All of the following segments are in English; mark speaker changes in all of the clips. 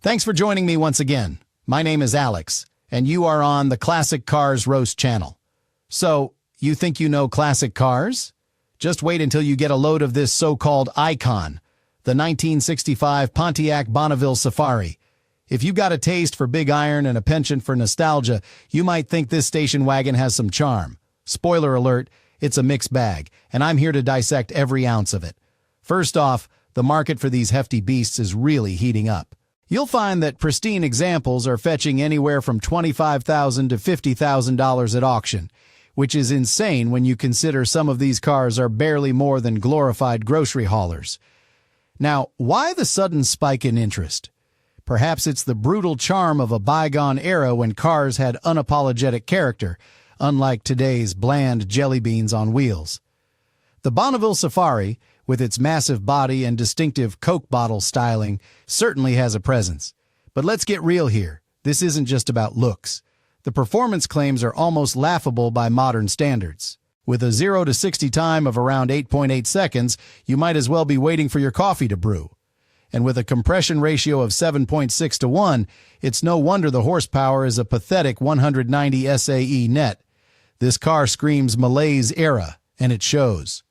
Speaker 1: Thanks for joining me once again. My name is Alex, and you are on the Classic Cars Roast channel. So, you think you know classic cars? Just wait until you get a load of this so-called icon, the 1965 Pontiac Bonneville Safari. If you've got a taste for big iron and a penchant for nostalgia, you might think this station wagon has some charm. Spoiler alert, it's a mixed bag, and I'm here to dissect every ounce of it. First off, the market for these hefty beasts is really heating up. You'll find that pristine examples are fetching anywhere from $25,000 to $50,000 at auction, which is insane when you consider some of these cars are barely more than glorified grocery haulers. Now, why the sudden spike in interest? Perhaps it's the brutal charm of a bygone era when cars had unapologetic character, unlike today's bland jelly beans on wheels. The Bonneville Safari, with its massive body and distinctive Coke bottle styling, certainly has a presence. But let's get real here. This isn't just about looks. The performance claims are almost laughable by modern standards. With a 0 to 60 time of around 8.8 seconds, you might as well be waiting for your coffee to brew. And with a compression ratio of 7.6 to 1, it's no wonder the horsepower is a pathetic 190 SAE net. This car screams malaise era, and it shows.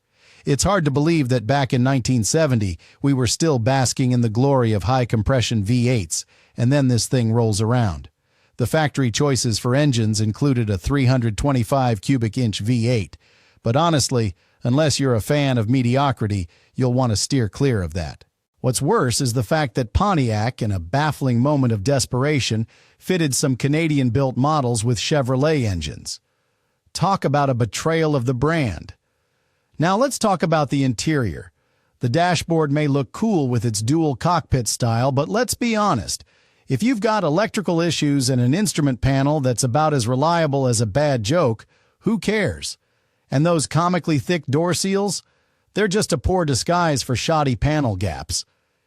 Speaker 1: It's hard to believe that back in 1970, we were still basking in the glory of high-compression V8s, and then this thing rolls around. The factory choices for engines included a 325 cubic inch V8, but honestly, unless you're a fan of mediocrity, you'll want to steer clear of that. What's worse is the fact that Pontiac, in a baffling moment of desperation, fitted some Canadian-built models with Chevrolet engines. Talk about a betrayal of the brand. Now let's talk about the interior. The dashboard may look cool with its dual cockpit style, but let's be honest. If you've got electrical issues and an instrument panel that's about as reliable as a bad joke, who cares? And those comically thick door seals? They're just a poor disguise for shoddy panel gaps.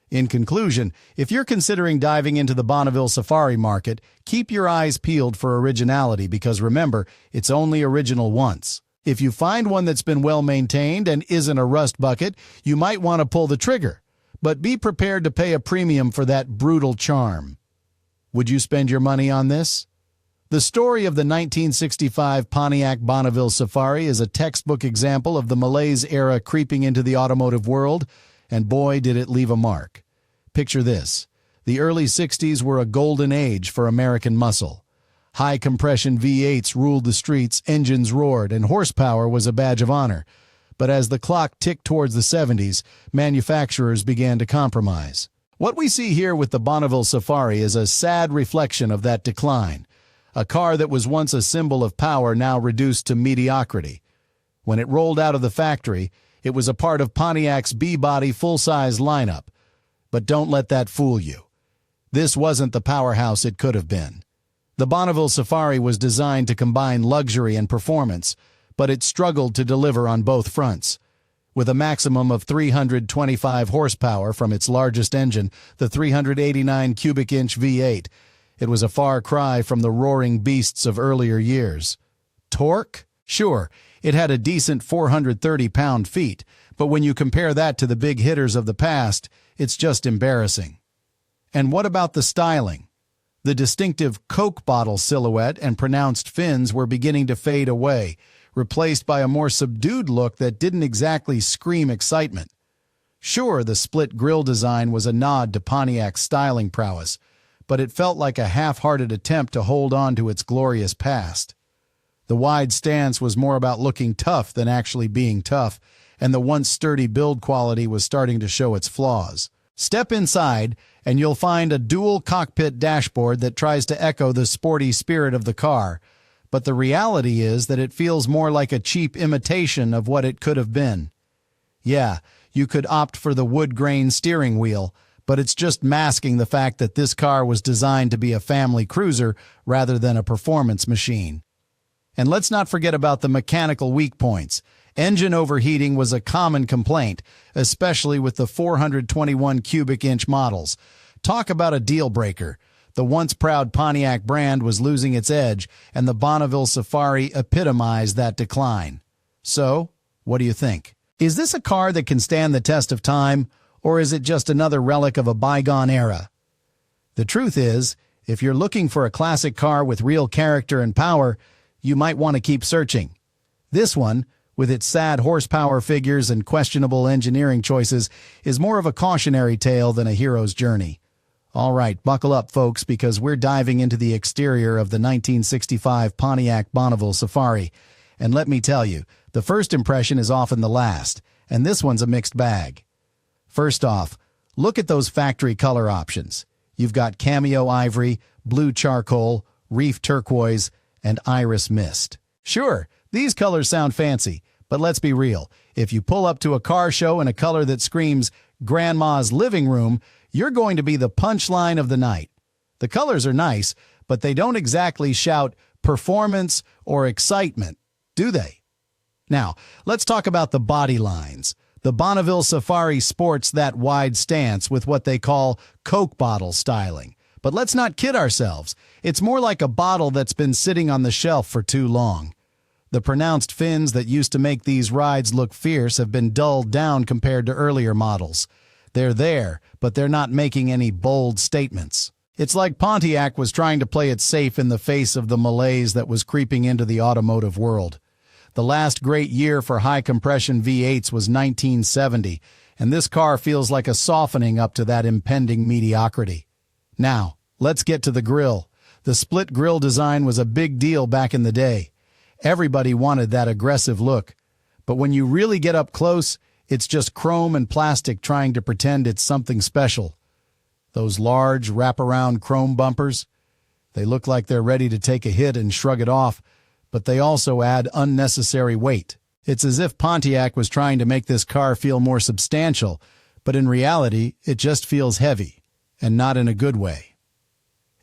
Speaker 1: In conclusion, if you're considering diving into the Bonneville Safari market, keep your eyes peeled for originality because remember, it's only original once. If you find one that's been well maintained and isn't a rust bucket, you might want to pull the trigger. But be prepared to pay a premium for that brutal charm. Would you spend your money on this? The story of the 1965 Pontiac Bonneville Safari is a textbook example of the malaise era creeping into the automotive world, and boy did it leave a mark. Picture this. The early 60s were a golden age for American muscle. High-compression V8s ruled the streets, engines roared, and horsepower was a badge of honor. But as the clock ticked towards the 70s, manufacturers began to compromise. What we see here with the Bonneville Safari is a sad reflection of that decline. A car that was once a symbol of power now reduced to mediocrity. When it rolled out of the factory, it was a part of Pontiac's B-body full-size lineup. But don't let that fool you. This wasn't the powerhouse it could have been. The Bonneville Safari was designed to combine luxury and performance, but it struggled to deliver on both fronts. With a maximum of 325 horsepower from its largest engine, the 389 cubic inch V8, it was a far cry from the roaring beasts of earlier years. Torque? Sure, it had a decent 430 pound-feet, but when you compare that to the big hitters of the past, it's just embarrassing. And what about the styling? The distinctive Coke bottle silhouette and pronounced fins were beginning to fade away, replaced by a more subdued look that didn't exactly scream excitement. Sure, the split grille design was a nod to Pontiac's styling prowess, but it felt like a half-hearted attempt to hold on to its glorious past. The wide stance was more about looking tough than actually being tough, and the once sturdy build quality was starting to show its flaws. Step inside, and you'll find a dual cockpit dashboard that tries to echo the sporty spirit of the car, but the reality is that it feels more like a cheap imitation of what it could have been. Yeah, you could opt for the wood-grain steering wheel, but it's just masking the fact that this car was designed to be a family cruiser rather than a performance machine. And let's not forget about the mechanical weak points. Engine overheating was a common complaint, especially with the 421 cubic inch models. Talk about a deal breaker. The once proud Pontiac brand was losing its edge, and the Bonneville Safari epitomized that decline. So, what do you think? Is this a car that can stand the test of time, or is it just another relic of a bygone era? The truth is, if you're looking for a classic car with real character and power, you might want to keep searching. This one, with its sad horsepower figures and questionable engineering choices, is more of a cautionary tale than a hero's journey. All right, buckle up, folks, because we're diving into the exterior of the 1965 Pontiac Bonneville Safari. And let me tell you, the first impression is often the last, and this one's a mixed bag. First off, look at those factory color options. You've got cameo ivory, blue charcoal, reef turquoise, and iris mist. Sure, these colors sound fancy, but let's be real. If you pull up to a car show in a color that screams Grandma's living room, you're going to be the punchline of the night. The colors are nice, but they don't exactly shout performance or excitement, do they? Now, let's talk about the body lines. The Bonneville Safari sports that wide stance with what they call Coke bottle styling. But let's not kid ourselves. It's more like a bottle that's been sitting on the shelf for too long. The pronounced fins that used to make these rides look fierce have been dulled down compared to earlier models. They're there, but they're not making any bold statements. It's like Pontiac was trying to play it safe in the face of the malaise that was creeping into the automotive world. The last great year for high-compression V8s was 1970, and this car feels like a softening up to that impending mediocrity. Now, let's get to the grille. The split grille design was a big deal back in the day. Everybody wanted that aggressive look. But when you really get up close, it's just chrome and plastic trying to pretend it's something special. Those large, wraparound chrome bumpers, they look like they're ready to take a hit and shrug it off, but they also add unnecessary weight. It's as if Pontiac was trying to make this car feel more substantial, but in reality, it just feels heavy, and not in a good way.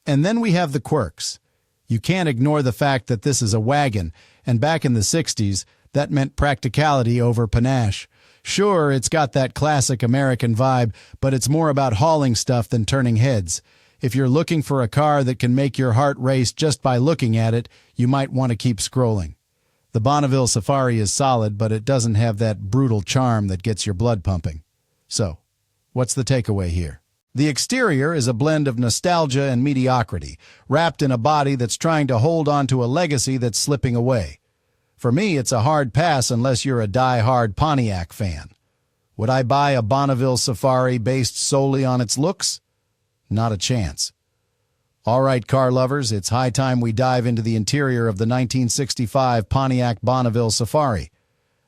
Speaker 1: And then we have the quirks. You can't ignore the fact that this is a wagon, and back in the 60s, that meant practicality over panache. Sure, it's got that classic American vibe, but it's more about hauling stuff than turning heads. If you're looking for a car that can make your heart race just by looking at it, you might want to keep scrolling. The Bonneville Safari is solid, but it doesn't have that brutal charm that gets your blood pumping. So, what's the takeaway here? The exterior is a blend of nostalgia and mediocrity, wrapped in a body that's trying to hold on to a legacy that's slipping away. For me, it's a hard pass unless you're a die-hard Pontiac fan. Would I buy a Bonneville Safari based solely on its looks? Not a chance. All right, car lovers, it's high time we dive into the interior of the 1965 Pontiac Bonneville Safari.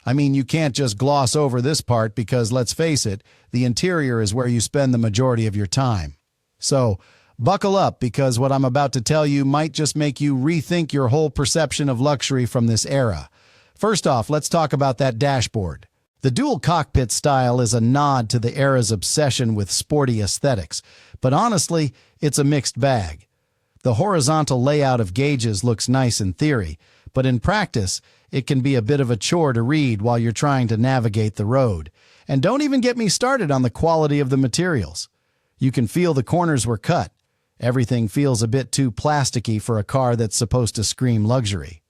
Speaker 1: I mean, you can't just gloss over this part because, let's face it, the interior is where you spend the majority of your time. So, buckle up because what I'm about to tell you might just make you rethink your whole perception of luxury from this era. First off, let's talk about that dashboard. The dual cockpit style is a nod to the era's obsession with sporty aesthetics, but honestly, it's a mixed bag. The horizontal layout of gauges looks nice in theory, but in practice, it can be a bit of a chore to read while you're trying to navigate the road. And don't even get me started on the quality of the materials. You can feel the corners were cut. Everything feels a bit too plasticky for a car that's supposed to scream luxury.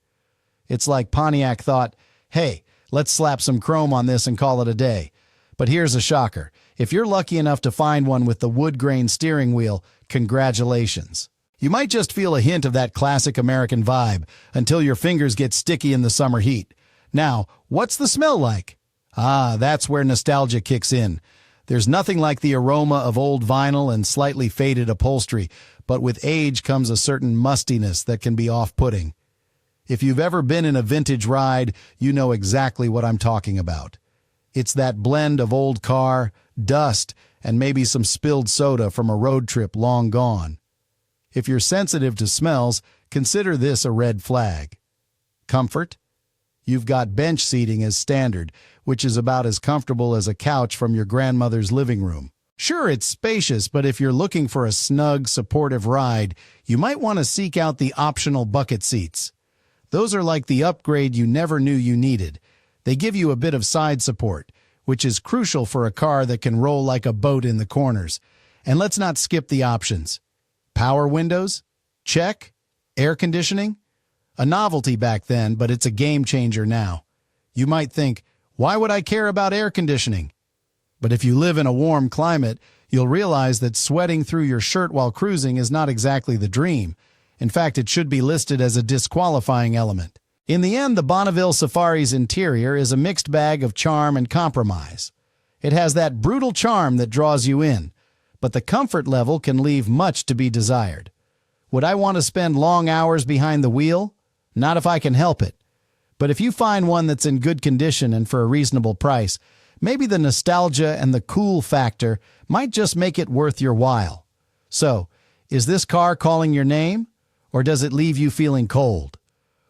Speaker 1: It's like Pontiac thought, hey, let's slap some chrome on this and call it a day. But here's a shocker. If you're lucky enough to find one with the wood grain steering wheel, congratulations. You might just feel a hint of that classic American vibe until your fingers get sticky in the summer heat. Now, what's the smell like? That's where nostalgia kicks in. There's nothing like the aroma of old vinyl and slightly faded upholstery, but with age comes a certain mustiness that can be off-putting. If you've ever been in a vintage ride, you know exactly what I'm talking about. It's that blend of old car, dust, and maybe some spilled soda from a road trip long gone. If you're sensitive to smells, consider this a red flag. Comfort? You've got bench seating as standard, which is about as comfortable as a couch from your grandmother's living room. Sure, it's spacious, but if you're looking for a snug, supportive ride, you might want to seek out the optional bucket seats. Those are like the upgrade you never knew you needed. They give you a bit of side support, which is crucial for a car that can roll like a boat in the corners. And let's not skip the options. Power windows? Check. Air conditioning? A novelty back then, but it's a game changer now. You might think, why would I care about air conditioning? But if you live in a warm climate, You'll realize that sweating through your shirt while cruising is not exactly the dream. In fact, it should be listed as a disqualifying element. In the end, the Bonneville Safari's interior is a mixed bag of charm and compromise. It has that brutal charm that draws you in, but the comfort level can leave much to be desired. Would I want to spend long hours behind the wheel? Not if I can help it. But if you find one that's in good condition and for a reasonable price, maybe the nostalgia and the cool factor might just make it worth your while. So, is this car calling your name, or does it leave you feeling cold?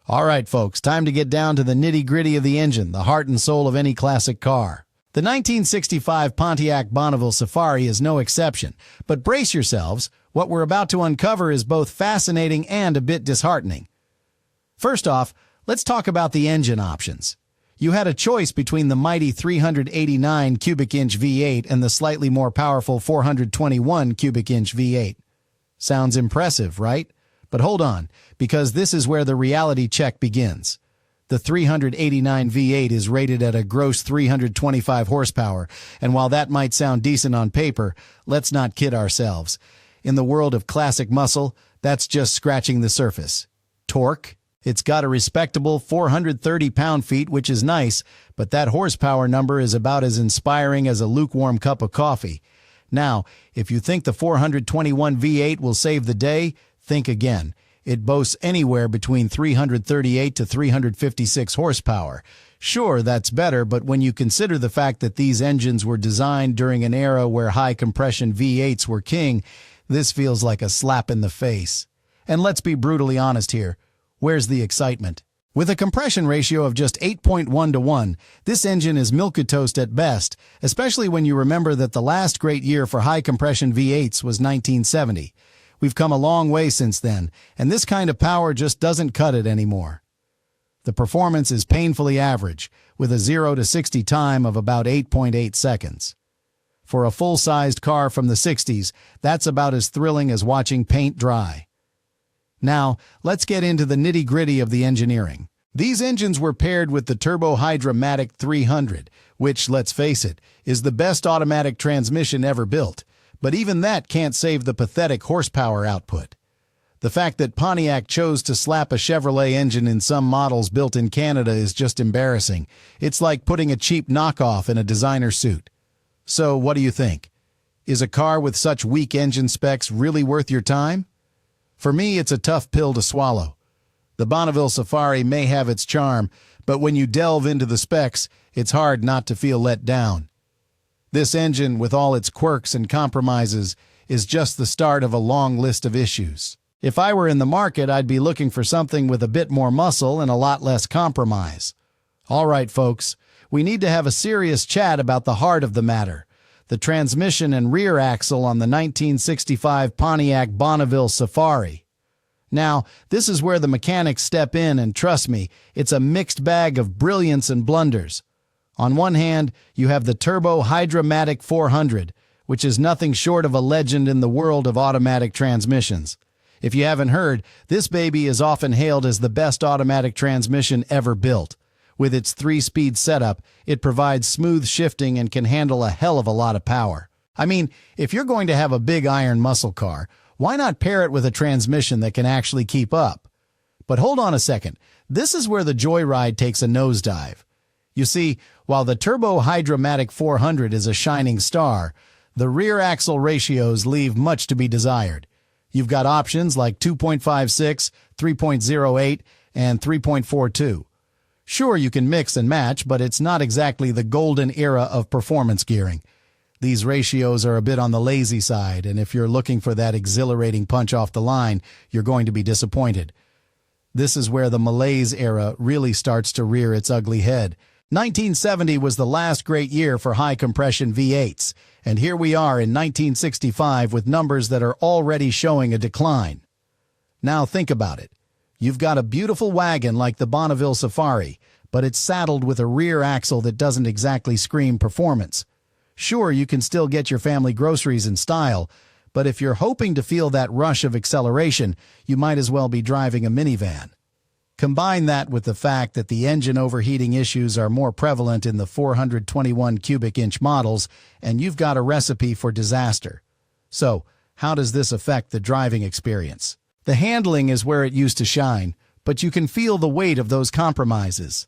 Speaker 1: All right, folks, time to get down to the nitty-gritty of the engine, the heart and soul of any classic car. The 1965 Pontiac Bonneville Safari is no exception, but brace yourselves, what we're about to uncover is both fascinating and a bit disheartening. First off, let's talk about the engine options. You had a choice between the mighty 389 cubic inch V8 and the slightly more powerful 421 cubic inch V8. Sounds impressive, right? But hold on, because this is where the reality check begins. The 389 V8 is rated at a gross 325 horsepower, and while that might sound decent on paper, let's not kid ourselves. In the world of classic muscle, that's just scratching the surface. Torque? It's got a respectable 430 pound-feet, which is nice, but that horsepower number is about as inspiring as a lukewarm cup of coffee. Now, if you think the 421 V8 will save the day, think again. It boasts anywhere between 338 to 356 horsepower. Sure, that's better, but when you consider the fact that these engines were designed during an era where high-compression V8s were king, this feels like a slap in the face. And let's be brutally honest here. Where's the excitement? With a compression ratio of just 8.1 to 1, this engine is milquetoast at best, especially when you remember that the last great year for high-compression V8s was 1970. We've come a long way since then, and this kind of power just doesn't cut it anymore. The performance is painfully average, with a 0 to 60 time of about 8.8 seconds. For a full-sized car from the 60s, that's about as thrilling as watching paint dry. Now, let's get into the nitty-gritty of the engineering. These engines were paired with the Turbo Hydra-Matic 300, which, let's face it, is the best automatic transmission ever built. But even that can't save the pathetic horsepower output. The fact that Pontiac chose to slap a Chevrolet engine in some models built in Canada is just embarrassing. It's like putting a cheap knockoff in a designer suit. So, what do you think? Is a car with such weak engine specs really worth your time? For me, it's a tough pill to swallow. The Bonneville Safari may have its charm, but when you delve into the specs, it's hard not to feel let down. This engine, with all its quirks and compromises, is just the start of a long list of issues. If I were in the market, I'd be looking for something with a bit more muscle and a lot less compromise. All right, folks, we need to have a serious chat about the heart of the matter, the transmission and rear axle on the 1965 Pontiac Bonneville Safari. Now, this is where the mechanics step in, and trust me, it's a mixed bag of brilliance and blunders. On one hand, you have the Turbo Hydra-Matic 400, which is nothing short of a legend in the world of automatic transmissions. If you haven't heard, this baby is often hailed as the best automatic transmission ever built. With its 3-speed setup, it provides smooth shifting and can handle a hell of a lot of power. I mean, if you're going to have a big iron muscle car, why not pair it with a transmission that can actually keep up? But hold on a second, this is where the joyride takes a nosedive. You see, while the Turbo Hydra-Matic 400 is a shining star, the rear axle ratios leave much to be desired. You've got options like 2.56, 3.08, and 3.42. Sure, you can mix and match, but it's not exactly the golden era of performance gearing. These ratios are a bit on the lazy side, and if you're looking for that exhilarating punch off the line, you're going to be disappointed. This is where the malaise era really starts to rear its ugly head. 1970 was the last great year for high-compression V8s, and here we are in 1965 with numbers that are already showing a decline. Now think about it. You've got a beautiful wagon like the Bonneville Safari, but it's saddled with a rear axle that doesn't exactly scream performance. Sure, you can still get your family groceries in style, but if you're hoping to feel that rush of acceleration, you might as well be driving a minivan. Combine that with the fact that the engine overheating issues are more prevalent in the 421 cubic inch models, and you've got a recipe for disaster. So, how does this affect the driving experience? The handling is where it used to shine, but you can feel the weight of those compromises.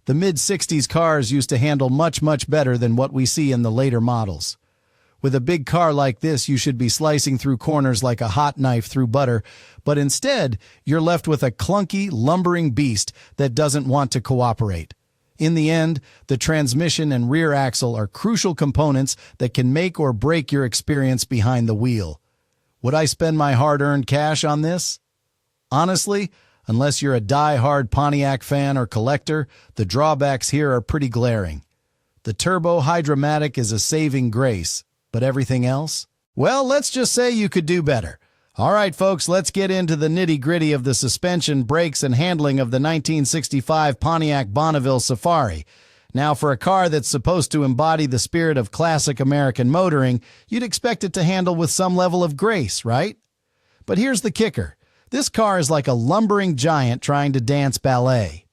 Speaker 1: The mid-60s cars used to handle much better than what we see in the later models. With a big car like this, you should be slicing through corners like a hot knife through butter, but instead, you're left with a clunky, lumbering beast that doesn't want to cooperate. In the end, the transmission and rear axle are crucial components that can make or break your experience behind the wheel. Would I spend my hard-earned cash on this? Honestly, unless you're a die-hard Pontiac fan or collector, the drawbacks here are pretty glaring. The turbo hydromatic is a saving grace. But everything else? Well, let's just say you could do better. All right, folks, let's get into the nitty-gritty of the suspension, brakes, and handling of the 1965 Pontiac Bonneville Safari. Now, for a car that's supposed to embody the spirit of classic American motoring, you'd expect it to handle with some level of grace, right? But here's the kicker. This car is like a lumbering giant trying to dance ballet.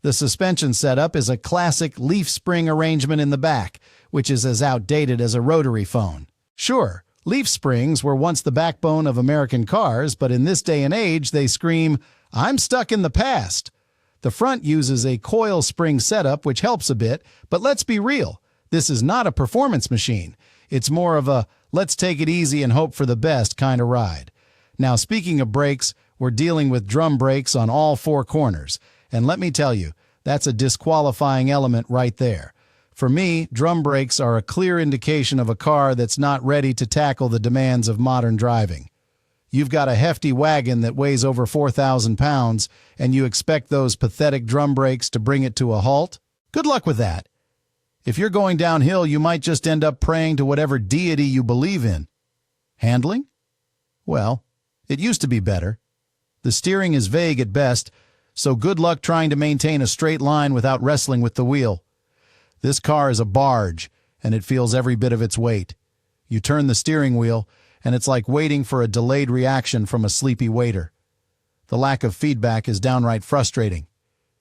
Speaker 1: The suspension setup is a classic leaf spring arrangement in the back, which is as outdated as a rotary phone. Sure, leaf springs were once the backbone of American cars, but in this day and age, they scream, "I'm stuck in the past." The front uses a coil spring setup, which helps a bit, but let's be real, this is not a performance machine. It's more of a let's take it easy and hope for the best kind of ride. Now, speaking of brakes, we're dealing with drum brakes on all four corners, and let me tell you, that's a disqualifying element right there. For me, drum brakes are a clear indication of a car that's not ready to tackle the demands of modern driving. You've got a hefty wagon that weighs over 4,000 pounds, and you expect those pathetic drum brakes to bring it to a halt? Good luck with that. If you're going downhill, you might just end up praying to whatever deity you believe in. Handling? Well, it used to be better. The steering is vague at best, so good luck trying to maintain a straight line without wrestling with the wheel. This car is a barge, and it feels every bit of its weight. You turn the steering wheel, and it's like waiting for a delayed reaction from a sleepy waiter. The lack of feedback is downright frustrating.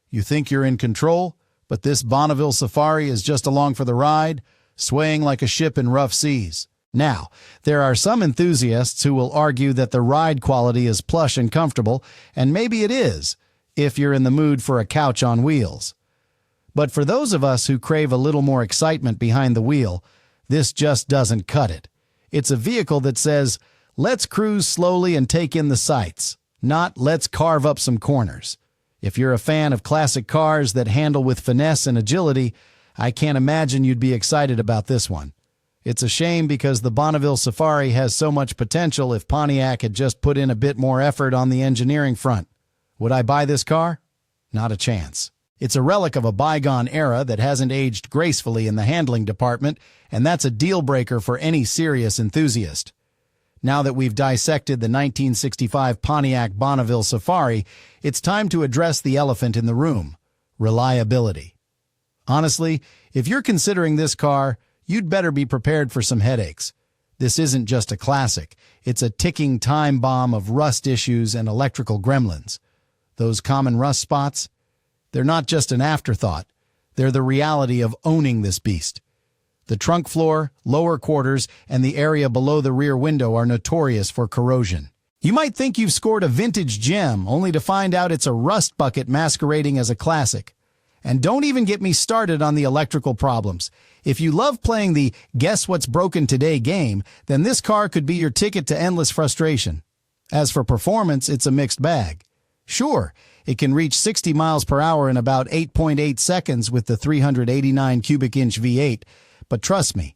Speaker 1: You think you're in control, but this Bonneville Safari is just along for the ride, swaying like a ship in rough seas. Now, there are some enthusiasts who will argue that the ride quality is plush and comfortable, and maybe it is, if you're in the mood for a couch on wheels. But for those of us who crave a little more excitement behind the wheel, this just doesn't cut it. It's a vehicle that says, let's cruise slowly and take in the sights, not let's carve up some corners. If you're a fan of classic cars that handle with finesse and agility, I can't imagine you'd be excited about this one. It's a shame because the Bonneville Safari has so much potential if Pontiac had just put in a bit more effort on the engineering front. Would I buy this car? Not a chance. It's a relic of a bygone era that hasn't aged gracefully in the handling department, and that's a deal-breaker for any serious enthusiast. Now that we've dissected the 1965 Pontiac Bonneville Safari, it's time to address the elephant in the room: reliability. Honestly, if you're considering this car, you'd better be prepared for some headaches. This isn't just a classic. It's a ticking time bomb of rust issues and electrical gremlins. Those common rust spots? They're not just an afterthought. They're the reality of owning this beast. The trunk floor, lower quarters, and the area below the rear window are notorious for corrosion. You might think you've scored a vintage gem, only to find out it's a rust bucket masquerading as a classic. And don't even get me started on the electrical problems. If you love playing the guess what's broken today game, then this car could be your ticket to endless frustration. As for performance, it's a mixed bag. Sure, it can reach 60 miles per hour in about 8.8 seconds with the 389 cubic inch V8, but trust me,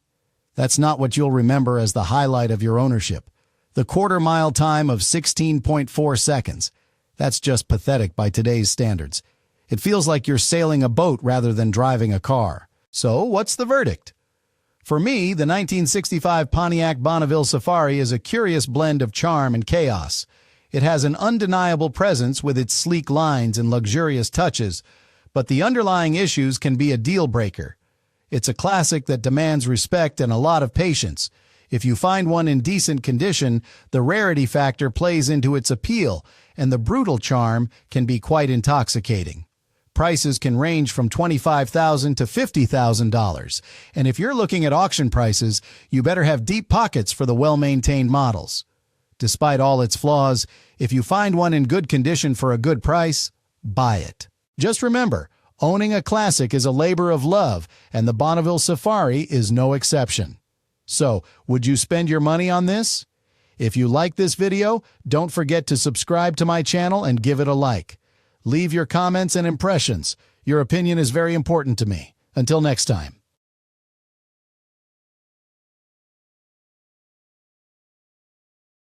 Speaker 1: that's not what you'll remember as the highlight of your ownership. The quarter-mile time of 16.4 seconds. That's just pathetic by today's standards. It feels like you're sailing a boat rather than driving a car. So, what's the verdict? For me, the 1965 Pontiac Bonneville Safari is a curious blend of charm and chaos. It has an undeniable presence with its sleek lines and luxurious touches, but the underlying issues can be a deal-breaker. It's a classic that demands respect and a lot of patience. If you find one in decent condition, the rarity factor plays into its appeal, and the brutal charm can be quite intoxicating. Prices can range from $25,000 to $50,000, and if you're looking at auction prices, you better have deep pockets for the well-maintained models. Despite all its flaws, if you find one in good condition for a good price, buy it. Just remember, owning a classic is a labor of love, and the Bonneville Safari is no exception. So, would you spend your money on this? If you like this video, don't forget to subscribe to my channel and give it a like. Leave your comments and impressions. Your opinion is very important to me. Until next time.